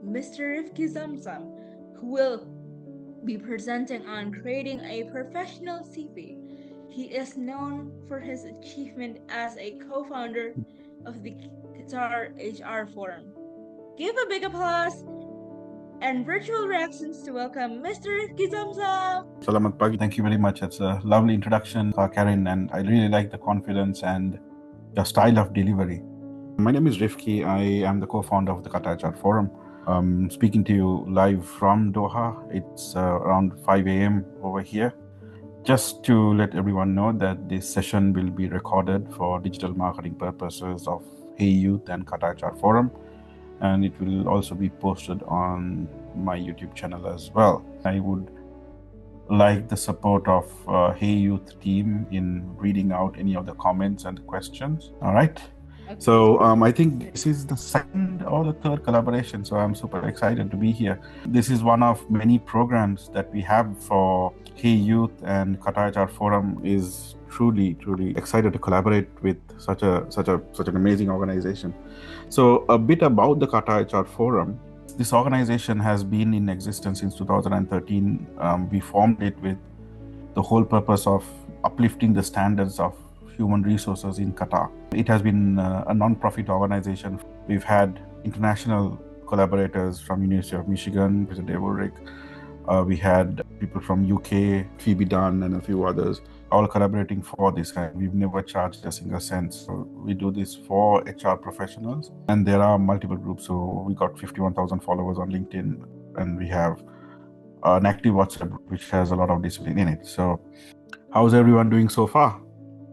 Mr. Rifki Zamzam, who will be presenting on creating a professional CV. He is known for his achievement as a co-founder of the Qatar HR Forum. Give a big applause and virtual reactions to welcome Mr. Rifki Zamzam. Selamat pagi. Thank you very much. It's a lovely introduction, Karen, and I really like the confidence and your style of delivery. My name is Rifki. I am the co-founder of the Qatar HR Forum. Speaking to you live from Doha. It's around 5 a.m. over here. Just to let everyone know that this session will be recorded for digital marketing purposes of Hey Youth and Qatar HR Forum, and it will also be posted on my YouTube channel as well. I would like the support of Hey Youth team in reading out any of the comments and the questions. All right. Okay. So I think this is the second or the third collaboration. So I'm super excited to be here. This is one of many programs that we have for Hey Youth, and Qatar HR Forum is truly excited to collaborate with such an amazing organization. So a bit about the Qatar HR Forum. This organization has been in existence since 2013. We formed it with the whole purpose of uplifting the standards of human resources in Qatar. It has been a non-profit organization. We've had international collaborators from University of Michigan, President Dave Ulrich. We had people from UK, Phoebe Dunn, and a few others, all collaborating for this. And we've never charged a single cent. So we do this for HR professionals. And there are multiple groups. So we got 51,000 followers on LinkedIn, and we have an active WhatsApp group, which has a lot of discipline in it. So how's everyone doing so far?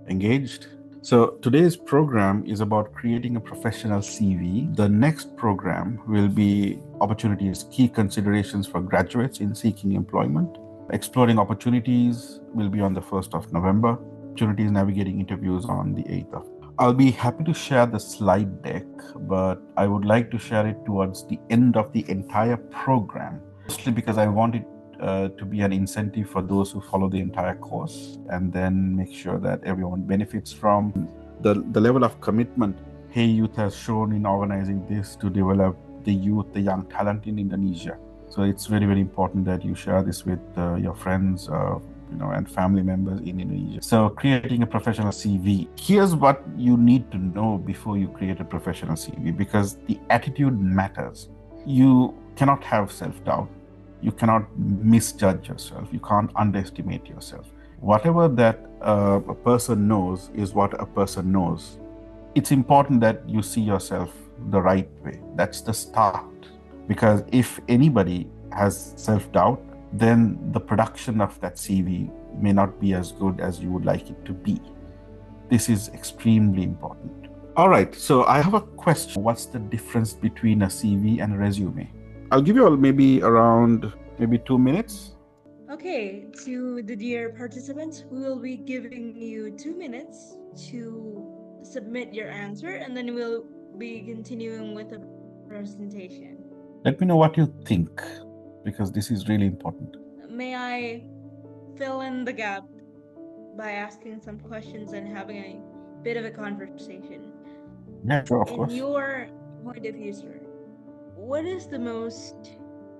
Engaged? So today's program is about creating a professional CV. The next program will be opportunities, key considerations for graduates in seeking employment. Exploring opportunities will be on the 1st of November. Opportunities navigating interviews on the 8th of. I'll be happy to share the slide deck, but I would like to share it towards the end of the entire program, mostly because I want it to be an incentive for those who follow the entire course, and then make sure that everyone benefits from the level of commitment Hey Youth has shown in organizing this to develop the youth, the young talent in Indonesia. So it's very important that you share this with your friends, and family members in Indonesia. So creating a professional CV. Here's what you need to know before you create a professional CV, because the attitude matters. You cannot have self-doubt. You cannot misjudge yourself. You can't underestimate yourself. Whatever that a person knows is what a person knows. It's important that you see yourself the right way. That's the start. Because if anybody has self-doubt, then the production of that CV may not be as good as you would like it to be. This is extremely important. All right, so I have a question. What's the difference between a CV and a resume? I'll give you all maybe 2 minutes. Okay, to the dear participants, we will be giving you 2 minutes to submit your answer, and then we'll be continuing with the presentation. Let me know what you think, because this is really important. May I fill in the gap by asking some questions and having a bit of a conversation? Yeah, sure, of course. In your point of view, sir, what is the most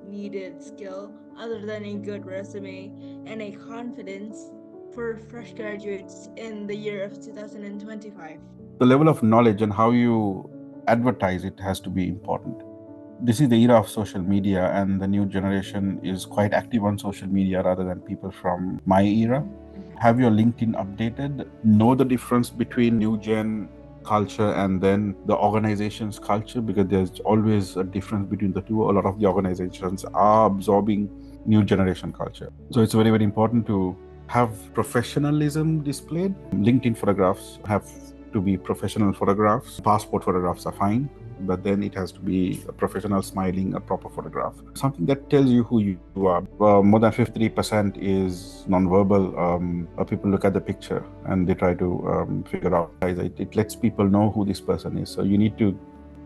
needed skill other than a good resume and a confidence for fresh graduates in the year of 2025? The level of knowledge and how you advertise it has to be important. This is the era of social media, and the new generation is quite active on social media rather than people from my era. Have your LinkedIn updated. Know the difference between new gen culture and then the organization's culture, because there's always a difference between the two. A lot of the organizations are absorbing new generation culture. So it's very important to have professionalism displayed. LinkedIn photographs have to be professional photographs. Passport photographs are fine, but then it has to be a professional smiling, a proper photograph. Something that tells you who you are. More than 53% is nonverbal. People look at the picture and they try to figure out. It lets people know who this person is. So you need to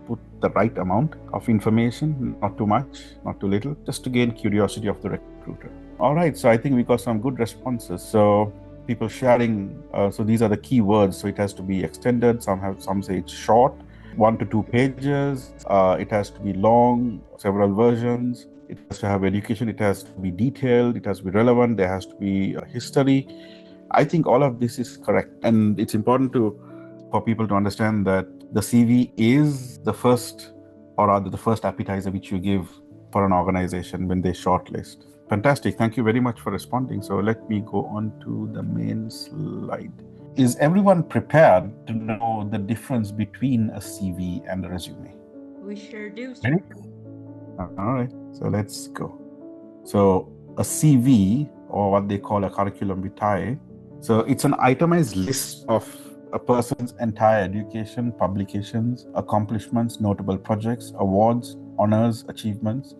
put the right amount of information, not too much, not too little, just to gain curiosity of the recruiter. All right, so I think we got some good responses. So people sharing, so these are the key words. So it has to be extended. Some say it's short. 1 to 2 pages. It has to be long, several versions. It has to have education. It has to be detailed. It has to be relevant. There has to be history. I think all of this is correct. And it's important for people to understand that the CV is the first, or rather the first appetizer which you give for an organization when they shortlist. Fantastic. Thank you very much for responding. So let me go on to the main slide. Is everyone prepared to know the difference between a CV and a resume? We sure do, sir. Ready? All right. So let's go. So a CV, or what they call a curriculum vitae, so it's an itemized list of a person's entire education, publications, accomplishments, notable projects, awards, honors, achievements,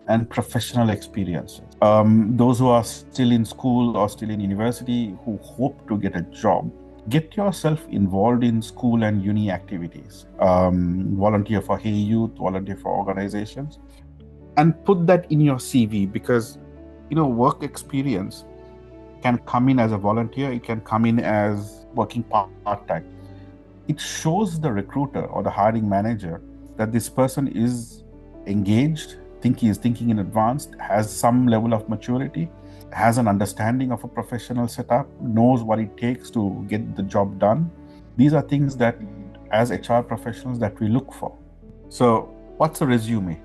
and professional experiences. Those who are still in school or still in university who hope to get a job, get yourself involved in school and uni activities. Volunteer for Hey Youth, volunteer for organizations, and put that in your CV, because work experience can come in as a volunteer, it can come in as working part-time. It shows the recruiter or the hiring manager that this person is engaged, is thinking in advance, has some level of maturity, has an understanding of a professional setup, knows what it takes to get the job done. These are things that as HR professionals that we look for. So what's a resume?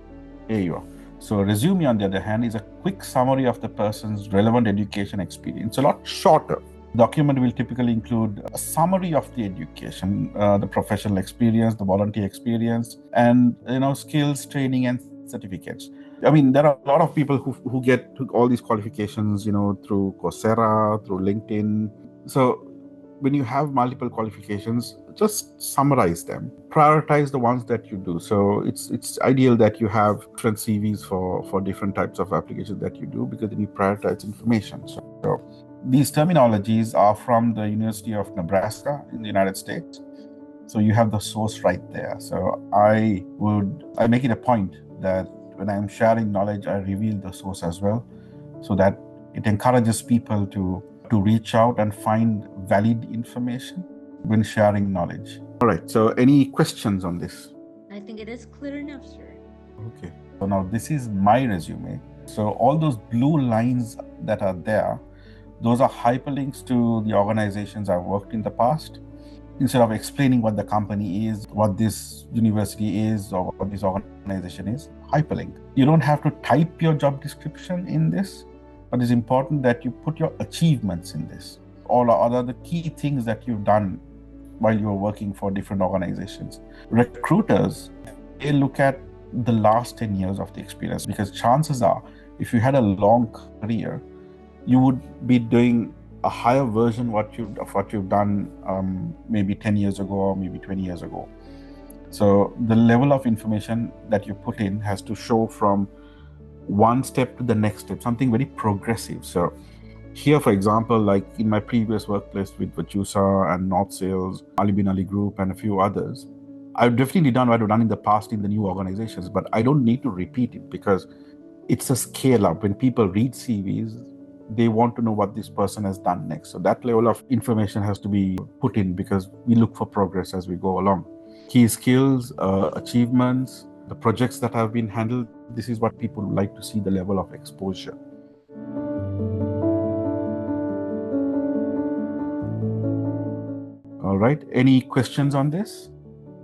Here you are. So a resume, on the other hand, is a quick summary of the person's relevant education experience. A lot shorter. The document will typically include a summary of the education, the professional experience, the volunteer experience, and skills, training, and certificates. I mean, there are a lot of people who get all these qualifications, through Coursera, through LinkedIn. So when you have multiple qualifications, just summarize them. Prioritize the ones that you do. So it's ideal that you have different CVs for different types of applications that you do, because then you prioritize information. So these terminologies are from the University of Nebraska in the United States. So you have the source right there. So I make it a point that when I'm sharing knowledge, I reveal the source as well, so that it encourages people to reach out and find valid information when sharing knowledge. All right, so any questions on this? I think it is clear enough, sir. Okay, so now this is my resume. So all those blue lines that are there, those are hyperlinks to the organizations I've worked in the past. Instead of explaining what the company is, what this university is, or what this organization is, hyperlink. You don't have to type your job description in this, but it's important that you put your achievements in this. All other the key things that you've done while you're working for different organizations. Recruiters, they look at the last 10 years of the experience, because chances are, if you had a long career, you would be doing a higher version of what you've done maybe 10 years ago or maybe 20 years ago. So the level of information that you put in has to show from one step to the next step, something very progressive. So here, for example, like in my previous workplace with Vachusa and North Sales, Ali Bin Ali Group, and a few others, I've definitely done what I've done in the past in the new organizations, but I don't need to repeat it, because it's a scale up. When people read CVs, they want to know what this person has done next. So that level of information has to be put in, because we look for progress as we go along. Key skills, achievements, the projects that have been handled, this is what people like to see, the level of exposure. All right, any questions on this?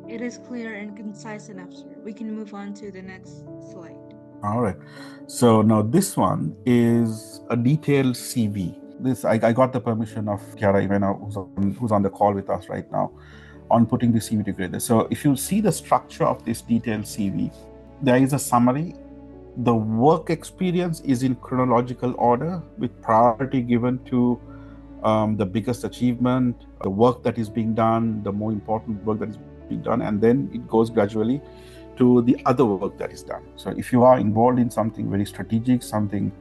It is clear and concise enough, sir. We can move on to the next slide. All right. So now this one is a detailed CV. I got the permission of Chiara Ivena, who's on the call with us right now, on putting the CV together. So if you see the structure of this detailed CV, there is a summary. The work experience is in chronological order, with priority given to the biggest achievement, the work that is being done, the more important work that is being done, and then it goes gradually to the other work that is done. So if you are involved in something very strategic, something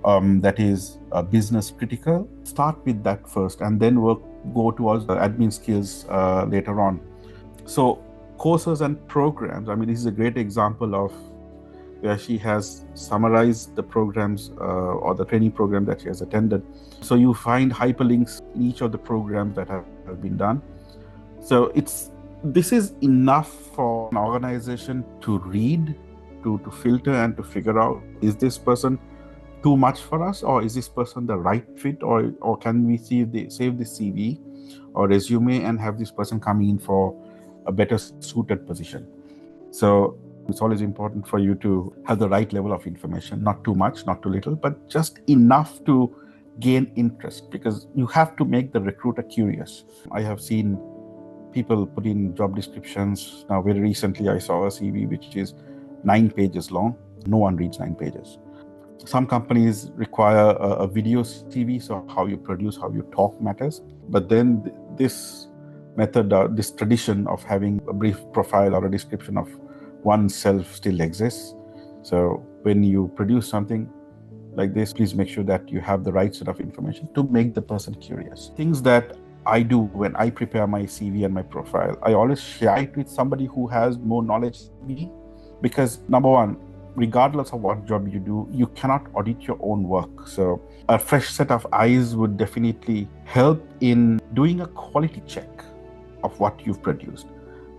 that is business critical, start with that first, and then go towards the admin skills later on. So courses and programs, I mean, this is a great example of where she has summarized the programs or the training program that she has attended. So you find hyperlinks in each of the programs that have been done. So it's This is enough for an organization to read, to filter and to figure out, is this person too much for us, or is this person the right fit, or can we save the CV or resume and have this person come in for a better suited position. So it's always important for you to have the right level of information, not too much, not too little, but just enough to gain interest, because you have to make the recruiter curious. I have seen people put in job descriptions. Now, very recently, I saw a CV which is 9 pages long. No one reads 9 pages. Some companies require a video CV, so how you produce, how you talk matters. But then this method, this tradition of having a brief profile or a description of oneself still exists. So when you produce something like this, please make sure that you have the right set of information to make the person curious. Things that I do when I prepare my CV and my profile, I always share it with somebody who has more knowledge than me, because number one, regardless of what job you do, you cannot audit your own work. So a fresh set of eyes would definitely help in doing a quality check of what you've produced,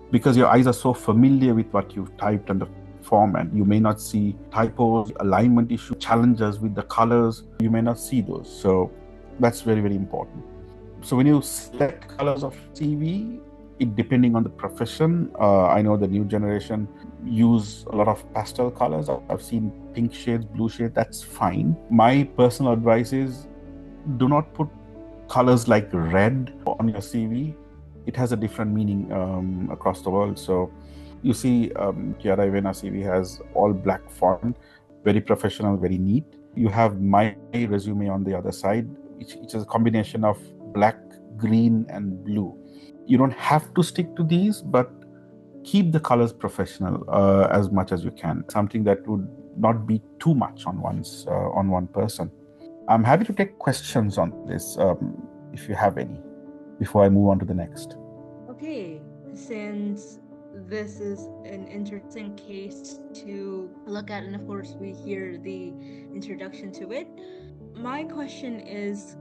because your eyes are so familiar with what you've typed on the format. You may not see typos, alignment issue, challenges with the colors. You may not see those. So that's very, very important. So when you select colors of CV, it depending on the profession, I know the new generation use a lot of pastel colors. I've seen pink shades, blue shades, that's fine. My personal advice is do not put colors like red on your CV. It has a different meaning across the world. So you see Chiara Ivena CV has all black font, very professional, very neat. You have my resume on the other side, which is a combination of black, green, and blue. You don't have to stick to these, but keep the colors professional as much as you can. Something that would not be too much on one person. I'm happy to take questions on this if you have any, before I move on to the next. Okay, since this is an interesting case to look at, and of course we hear the introduction to it, my question is,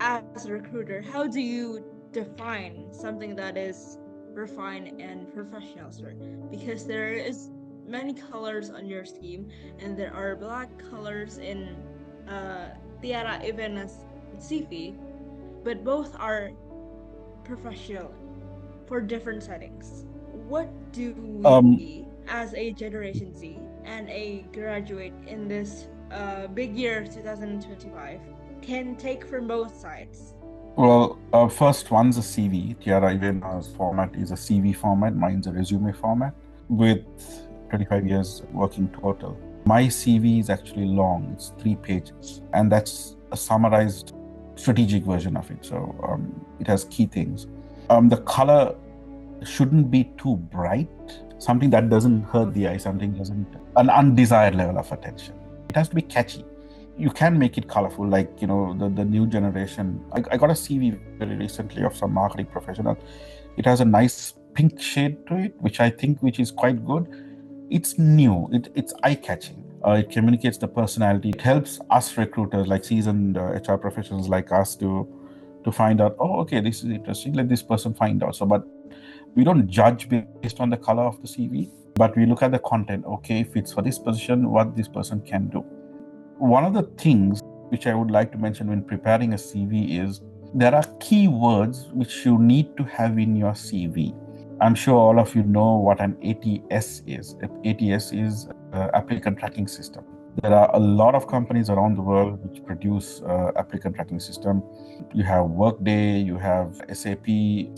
as a recruiter, how do you define something that is refined and professional, sir? Because there is many colors on your scheme, and there are black colors in Tiara Ivena's CV, but both are professional for different settings. What do we, as a Generation Z and a graduate in this big year 2025, can take from both sides? Well, first one's a CV. Tiara Ivena's format is a CV format. Mine's a resume format with 25 years working total. My CV is actually long. It's 3 pages. And that's a summarized strategic version of it. So it has key things. The color shouldn't be too bright. Something that doesn't hurt the eye. Something doesn't... an undesired level of attention. It has to be catchy. You can make it colorful, like, the new generation. I got a CV very recently of some marketing professional. It has a nice pink shade to it, which is quite good. It's new. It's eye-catching. It communicates the personality. It helps us recruiters, like seasoned HR professionals like us, to find out, oh, okay, this is interesting. Let this person find out. So, but we don't judge based on the color of the CV, but we look at the content. Okay, if it's for this position, what this person can do. One of the things which I would like to mention when preparing a CV is there are keywords which you need to have in your CV. I'm sure all of you know what an ATS is. ATS is Applicant Tracking System. There are a lot of companies around the world which produce Applicant Tracking System. You have Workday, you have SAP,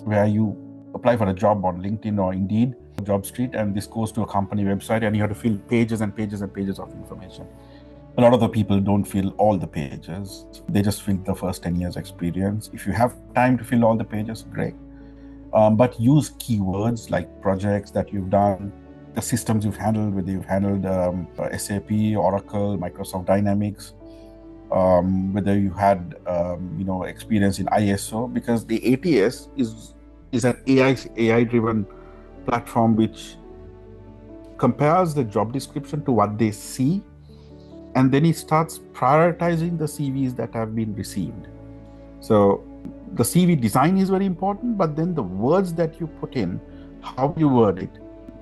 where you apply for a job on LinkedIn or Indeed, Job Street, and this goes to a company website, and you have to fill pages and pages and pages of information. A lot of the people don't fill all the pages. They just fill the first 10 years experience. If you have time to fill all the pages, great. But use keywords like projects that you've done, the systems you've handled, whether you've handled SAP, Oracle, Microsoft Dynamics, whether you had experience in ISO, because the ATS is an AI-driven platform which compares the job description to what they see, and then it starts prioritizing the CVs that have been received. So The CV design is very important, but then the words that you put in, how you word it,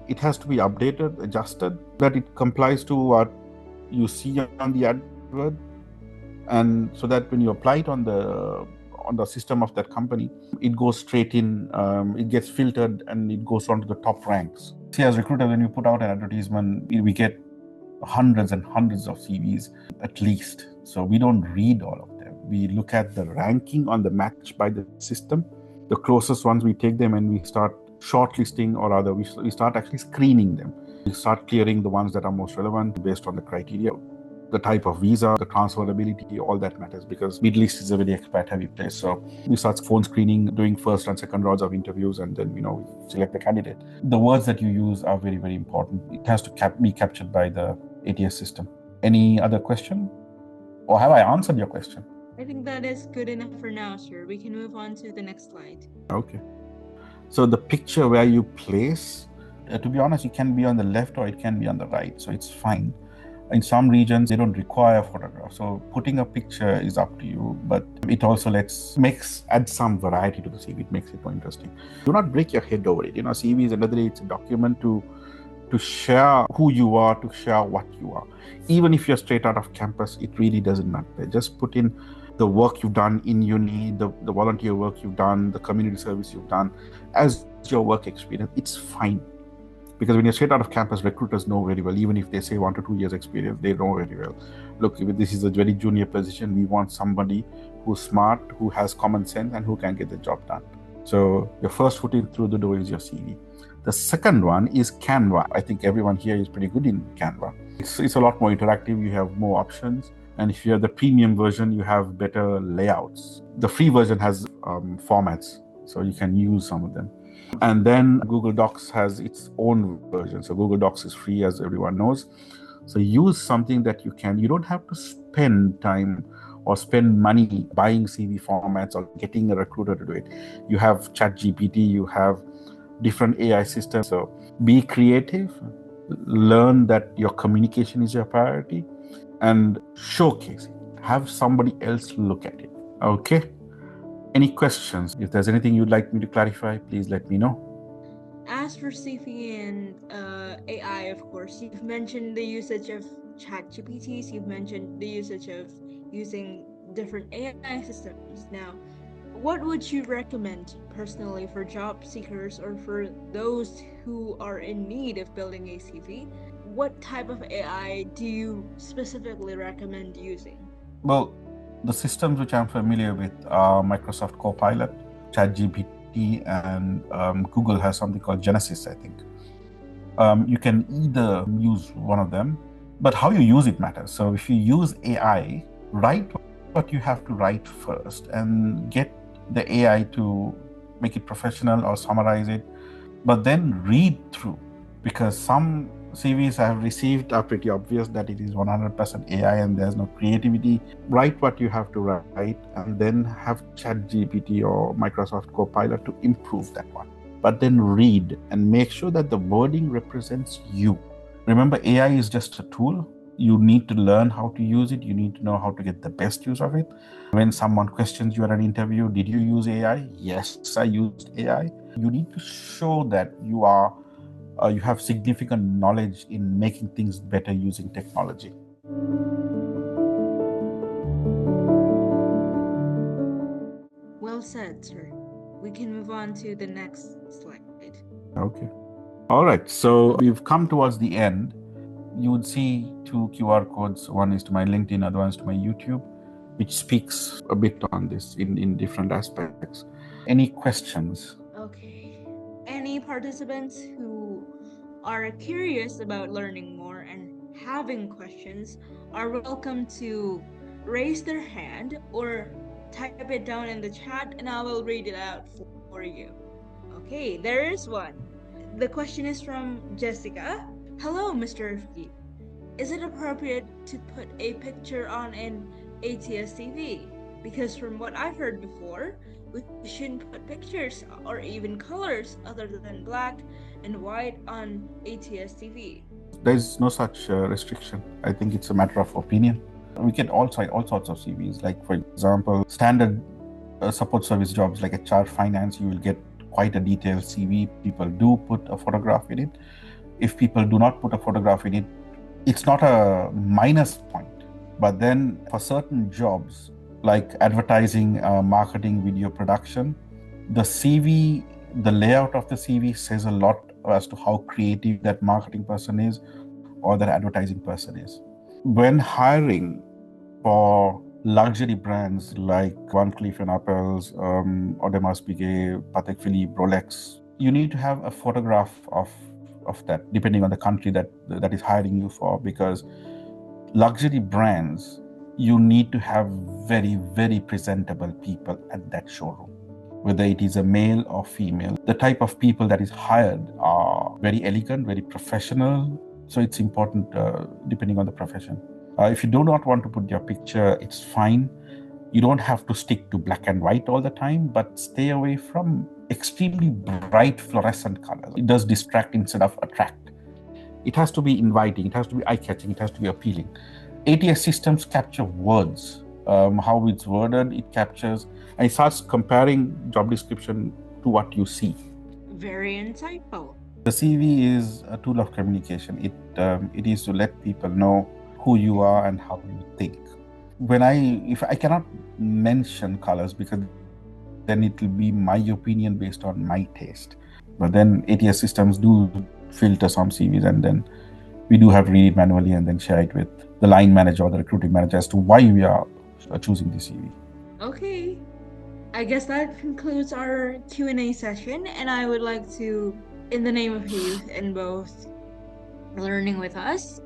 it has to be updated, adjusted, that it complies to what you see on the advert, and so that when you apply it on the system of that company, it goes straight in, it gets filtered, and it goes on to the top ranks. See, as recruiter, when you put out an advertisement, we get hundreds and hundreds of CVs at least. So we don't read all of them. We look at the ranking on the match by the system. The closest ones, we take them and we start shortlisting, or rather we start actually screening them. We start clearing the ones that are most relevant based on the criteria. The type of visa, the transferability, all that matters, because Middle East is a very expat-heavy place. So we start phone screening, doing first and second rounds of interviews, and then we select the candidate. The words that you use are very, very important. It has to be captured by the ATS system. Any other question? Or have I answered your question? I think that is good enough for now, sir. We can move on to the next slide. Okay. So the picture where you place, to be honest, it can be on the left or it can be on the right. So it's fine. In some regions, they don't require a photograph. So putting a picture is up to you, but it also adds some variety to the CV. It makes it more interesting. Do not break your head over it. CV is another day, it's a document to share who you are, to share what you are. Even if you're straight out of campus, it really doesn't matter. Just put in the work you've done in uni, the volunteer work you've done, the community service you've done as your work experience. It's fine. Because when you're straight out of campus, recruiters know very well, even if they say 1 to 2 years experience, they know very well. Look, this is a very junior position. We want somebody who's smart, who has common sense, and who can get the job done. So your first foot in through the door is your CV. The second one is Canva. I think everyone here is pretty good in Canva. It's a lot more interactive. You have more options. And if you have the premium version, you have better layouts. The free version has formats, so you can use some of them. And then Google Docs has its own version. So Google Docs is free, as everyone knows. So use something that you can. You don't have to spend time or spend money buying CV formats or getting a recruiter to do it. You have ChatGPT, you have different AI systems. So be creative, learn that your communication is your priority, and showcase it. Have somebody else look at it. Okay? Any questions? If there's anything you'd like me to clarify, please let me know. As for CV and AI, of course, you've mentioned the usage of ChatGPTs, you've mentioned the usage of using different AI systems. Now, what would you recommend personally for job seekers or for those who are in need of building a CV? What type of AI do you specifically recommend using? Well, the systems which I'm familiar with are Microsoft Copilot, ChatGPT, and Google has something called Genesis, I think. You can either use one of them, but how you use it matters. So if you use AI, write what you have to write first and get the AI to make it professional or summarize it, but then read through, because some CVs I have received are pretty obvious that it is 100% AI and there's no creativity. Write what you have to write and then have ChatGPT or Microsoft Copilot to improve that one. But then read and make sure that the wording represents you. Remember, AI is just a tool. You need to learn how to use it. You need to know how to get the best use of it. When someone questions you at an interview, did you use AI? Yes, I used AI. You need to show that you have significant knowledge in making things better using technology. Well said, sir. We can move on to the next slide. Okay. All right. So we've come towards the end. You would see 2 QR codes. One is to my LinkedIn, other one is to my YouTube, which speaks a bit on this in different aspects. Any questions? Okay. Any participants who are curious about learning more and having questions are welcome to raise their hand or type it down in the chat and I will read it out for you. Okay, there is one. The question is from Jessica. Hello, Mr. Rifki. Is it appropriate to put a picture on an ATS CV? Because from what I've heard before, we shouldn't put pictures or even colors other than black and white on ATS CV. There's no such restriction. I think it's a matter of opinion. We get all sorts of CVs. Like, for example, standard support service jobs like HR, finance, you will get quite a detailed CV. People do put a photograph in it. If people do not put a photograph in it, it's not a minus point. But then for certain jobs like advertising, marketing, video production, the CV, the layout of the CV says a lot as to how creative that marketing person is or that advertising person is. When hiring for luxury brands like Van Cleef and Arpels, Audemars Piguet, Patek Philippe, Rolex, you need to have a photograph of that, depending on the country that is hiring you for, because luxury brands, you need to have very, very presentable people at that showroom, whether it is a male or female. The type of people that is hired are very elegant, very professional. So it's important depending on the profession. If you do not want to put your picture, it's fine. You don't have to stick to black and white all the time, but stay away from extremely bright fluorescent colors. It does distract instead of attract. It has to be inviting, it has to be eye-catching, it has to be appealing. ATS systems capture words, how it's worded, it captures, and it starts comparing job description to what you see. Very insightful. The CV is a tool of communication. It is to let people know who you are and how you think. If I cannot mention colors, because then it will be my opinion based on my taste. But then ATS systems do filter some CVs, and then we do have to read it manually and then share it with the line manager or the recruiting manager as to why we are choosing this CV. Okay. I guess that concludes our Q&A session, and I would like to, in the name of Hey Youth and both learning with us,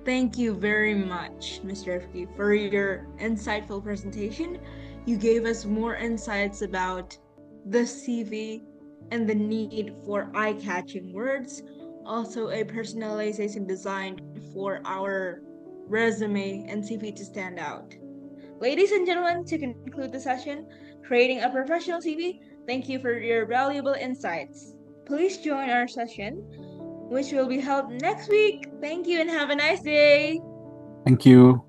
thank you very much, Mr. Rifki, for your insightful presentation. You gave us more insights about the CV and the need for eye-catching words, also a personalization designed for our resume and CV to stand out. Ladies and gentlemen, to conclude the session, creating a professional CV, thank you for your valuable insights. Please join our session, which will be held next week. Thank you and have a nice day. Thank you.